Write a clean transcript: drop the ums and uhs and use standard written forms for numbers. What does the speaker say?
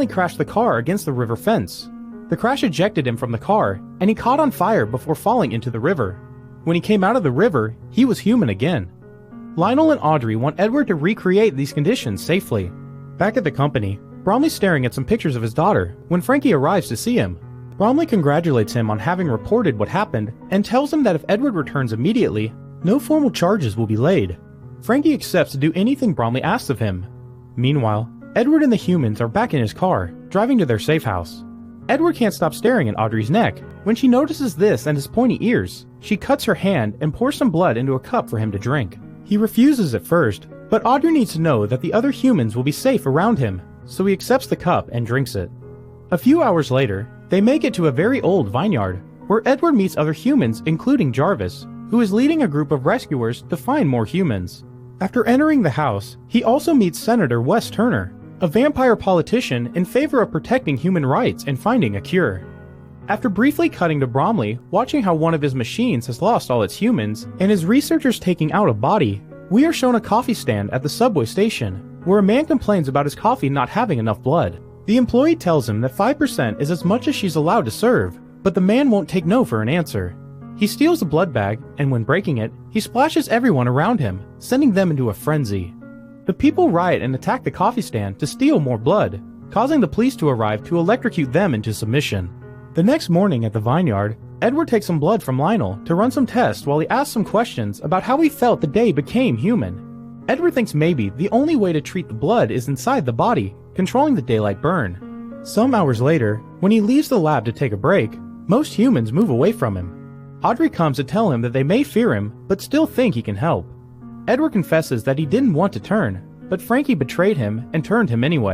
He crashed the car against the river fence. The crash ejected him from the car, and he caught on fire before falling into the river. When he came out of the river, he was human again. Lionel and Audrey want Edward to recreate these conditions safely. Back at the company, Bromley's staring at some pictures of his daughter when Frankie arrives to see him. Bromley congratulates him on having reported what happened and tells him that if Edward returns immediately, no formal charges will be laid. Frankie accepts to do anything Bromley asks of him. Meanwhile, Edward and the humans are back in his car, driving to their safe house. Edward can't stop staring at Audrey's neck. When she notices this and his pointy ears, she cuts her hand and pours some blood into a cup for him to drink. He refuses at first, but Audrey needs to know that the other humans will be safe around him, so he accepts the cup and drinks it. A few hours later, they make it to a very old vineyard, where Edward meets other humans including Jarvis, who is leading a group of rescuers to find more humans. After entering the house, he also meets Senator Wes Turner, a vampire politician in favor of protecting human rights and finding a cure. After briefly cutting to Bromley, watching how one of his machines has lost all its humans, and his researchers taking out a body, we are shown a coffee stand at the subway station, where a man complains about his coffee not having enough blood. The employee tells him that 5% is as much as she's allowed to serve, but the man won't take no for an answer. He steals the blood bag, and when breaking it, he splashes everyone around him, sending them into a frenzy. The people riot and attack the coffee stand to steal more blood, causing the police to arrive to electrocute them into submission. The next morning at the vineyard, Edward takes some blood from Lionel to run some tests while he asks some questions about how he felt the day became human. Edward thinks maybe the only way to treat the blood is inside the body, controlling the daylight burn. Some hours later, when he leaves the lab to take a break, most humans move away from him. Audrey comes to tell him that they may fear him, but still think he can help. Edward confesses that he didn't want to turn, but Frankie betrayed him and turned him anyway.